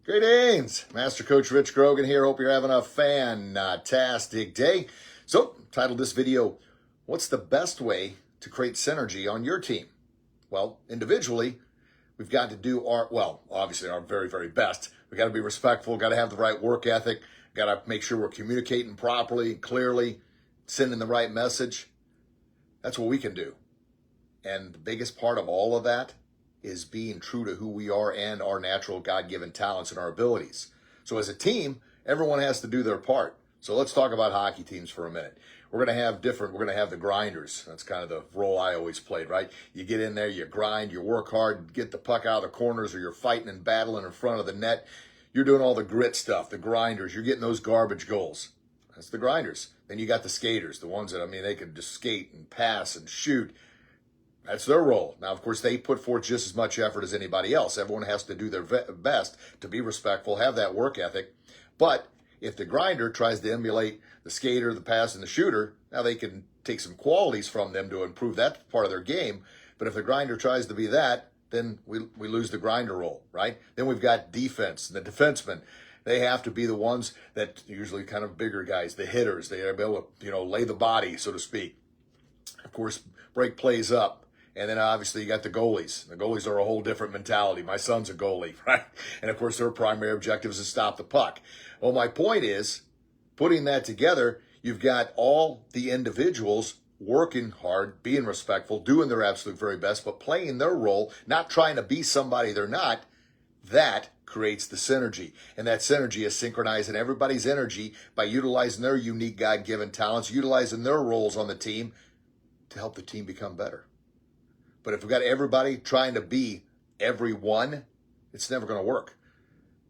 Greetings, Master Coach Rich Grogan here. Hope you're having a fantastic day. So, titled this video, what's the best way to create synergy on your team? Well, individually, we've got to do obviously our very, very best. We got to be respectful, got to have the right work ethic, got to make sure we're communicating properly, clearly, sending the right message. That's what we can do. And the biggest part of all of that is being true to who we are and our natural God-given talents and our abilities. So as a team, everyone has to do their part. So let's talk about hockey teams for a minute. We're going to have the grinders. That's kind of the role I always played, right? You get in there, you grind, you work hard, get the puck out of the corners, or you're fighting and battling in front of the net. You're doing all the grit stuff, the grinders. You're getting those garbage goals. That's the grinders. Then you got the skaters, the ones that, they can just skate and pass and shoot. That's their role. Now, of course, they put forth just as much effort as anybody else. Everyone has to do their best to be respectful, have that work ethic. But if the grinder tries to emulate the skater, the pass, and the shooter, now they can take some qualities from them to improve that part of their game. But if the grinder tries to be that, then we lose the grinder role, right? Then we've got defense. The defensemen, they have to be the ones that usually kind of bigger guys, the hitters. They are able to, lay the body, so to speak. Of course, break plays up. And then obviously you got the goalies. The goalies are a whole different mentality. My son's a goalie, right? And of course their primary objective is to stop the puck. Well, my point is, putting that together, you've got all the individuals working hard, being respectful, doing their absolute very best, but playing their role, not trying to be somebody they're not. That creates the synergy. And that synergy is synchronizing everybody's energy by utilizing their unique God-given talents, utilizing their roles on the team to help the team become better. But if we've got everybody trying to be everyone, it's never going to work.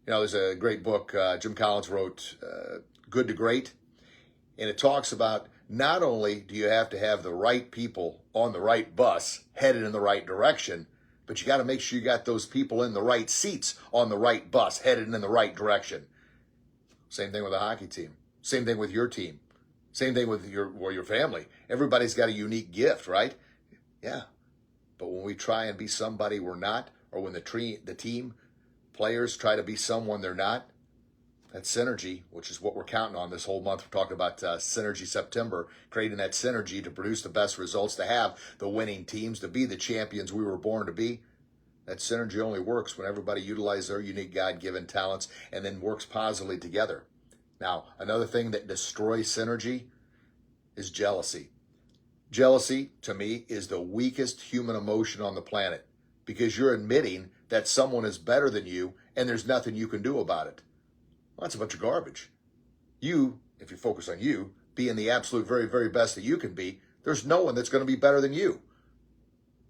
There's a great book Jim Collins wrote, Good to Great, and it talks about not only do you have to have the right people on the right bus headed in the right direction, but you got to make sure you got those people in the right seats on the right bus headed in the right direction. Same thing with a hockey team. Same thing with your team. Same thing with your family. Everybody's got a unique gift, right? Yeah. But when we try and be somebody we're not, or when the team players try to be someone they're not, that synergy, which is what we're counting on this whole month. We're talking about Synergy September, creating that synergy to produce the best results, to have the winning teams, to be the champions we were born to be. That synergy only works when everybody utilizes their unique God-given talents and then works positively together. Now, another thing that destroys synergy is jealousy. Jealousy, to me, is the weakest human emotion on the planet, because you're admitting that someone is better than you and there's nothing you can do about it. Well, that's a bunch of garbage. You, if you focus on you, being the absolute very, very best that you can be, there's no one that's going to be better than you.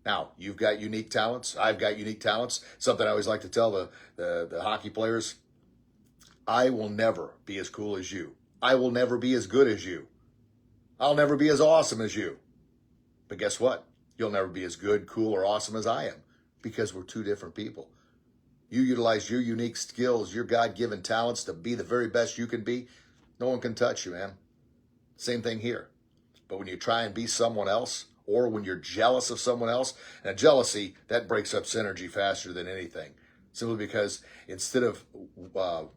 Now, you've got unique talents. I've got unique talents. Something I always like to tell the hockey players, I will never be as cool as you. I will never be as good as you. I'll never be as awesome as you. But guess what? You'll never be as good, cool, or awesome as I am, because we're two different people. You utilize your unique skills, your God-given talents to be the very best you can be. No one can touch you, man. Same thing here. But when you try and be someone else, or when you're jealous of someone else, and jealousy, that breaks up synergy faster than anything. Simply because instead of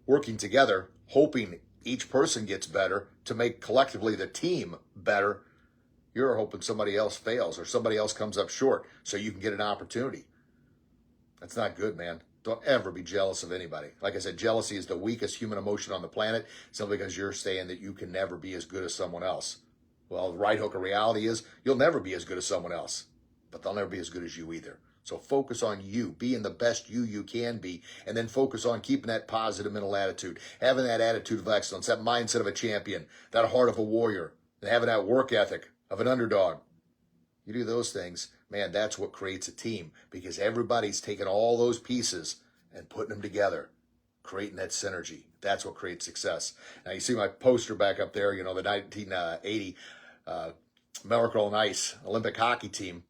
working together, hoping each person gets better to make collectively the team better, you're hoping somebody else fails or somebody else comes up short so you can get an opportunity. That's not good, man. Don't ever be jealous of anybody. Like I said, jealousy is the weakest human emotion on the planet, simply because you're saying that you can never be as good as someone else. Well, the right hook of reality is you'll never be as good as someone else, but they'll never be as good as you either. So focus on you, being the best you can be, and then focus on keeping that positive mental attitude, having that attitude of excellence, that mindset of a champion, that heart of a warrior, and having that work ethic of an underdog. You do those things, man, that's what creates a team, because everybody's taking all those pieces and putting them together, creating that synergy. That's what creates success. Now, you see my poster back up there, the 1980 Miracle on Ice Olympic hockey team.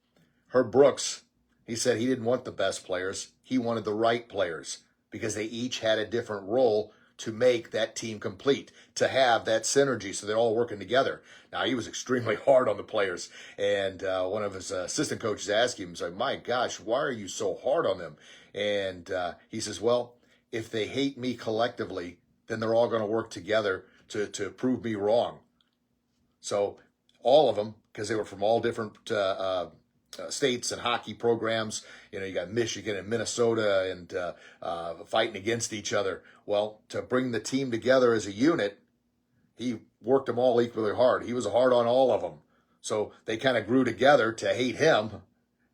Herb Brooks, he said he didn't want the best players. He wanted the right players, because they each had a different role to make that team complete, to have that synergy so they're all working together. Now, he was extremely hard on the players, and one of his assistant coaches asked him, he's like, my gosh, why are you so hard on them? And he says, well, if they hate me collectively, then they're all going to work together to prove me wrong. So all of them, because they were from all different states and hockey programs. You got Michigan and Minnesota and fighting against each other. Well, to bring the team together as a unit, he worked them all equally hard. He was hard on all of them. So they kind of grew together to hate him.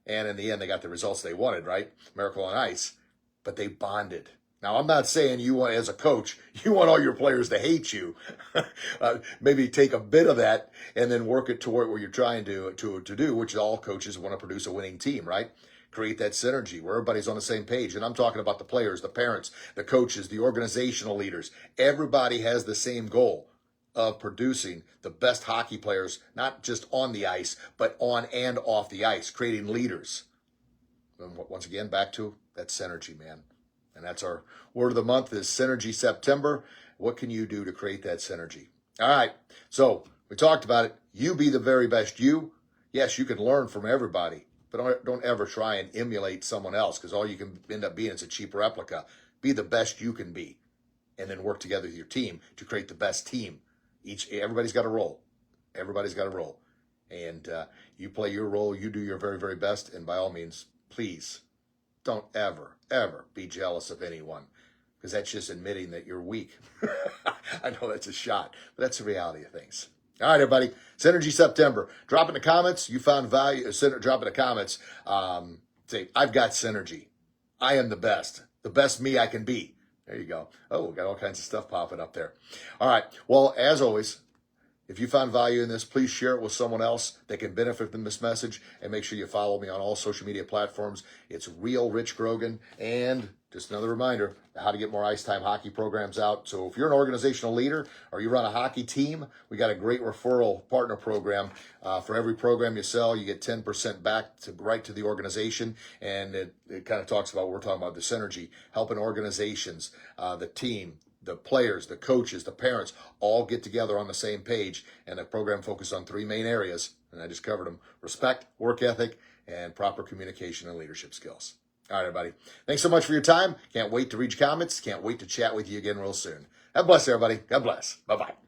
And in the end, they got the results they wanted, right? Miracle on Ice. But they bonded. Now, I'm not saying you want, as a coach, you want all your players to hate you. Maybe take a bit of that and then work it toward what you're trying to do, which all coaches want to produce a winning team, right? Create that synergy where everybody's on the same page. And I'm talking about the players, the parents, the coaches, the organizational leaders. Everybody has the same goal of producing the best hockey players, not just on the ice, but on and off the ice, creating leaders. And once again, back to that synergy, man. And that's our word of the month is Synergy September. What can you do to create that synergy? All right. So we talked about it. You be the very best you. Yes, you can learn from everybody, but don't ever try and emulate someone else, because all you can end up being is a cheap replica. Be the best you can be, and then work together with your team to create the best team. Everybody's got a role. Everybody's got a role. And you play your role. You do your very, very best. And by all means, please don't ever, ever be jealous of anyone, because that's just admitting that you're weak. I know that's a shot, but that's the reality of things. All right, everybody. Synergy September. Drop in the comments. You found value. Drop in the comments. Say, I've got synergy. I am the best me I can be. There you go. Oh, we got all kinds of stuff popping up there. All right. Well, as always, if you found value in this, please share it with someone else that can benefit from this message, and make sure you follow me on all social media platforms. It's Real Rich Grogan. And just another reminder, how to get more ice time hockey programs out. So if you're an organizational leader or you run a hockey team, we got a great referral partner program. For every program you sell, you get 10% back right to the organization. And it kind of talks about what we're talking about, the synergy, helping organizations, the team, the players, the coaches, the parents, all get together on the same page. And the program focuses on 3 main areas, and I just covered them: respect, work ethic, and proper communication and leadership skills. All right, everybody. Thanks so much for your time. Can't wait to read your comments. Can't wait to chat with you again real soon. God bless, everybody. God bless. Bye-bye.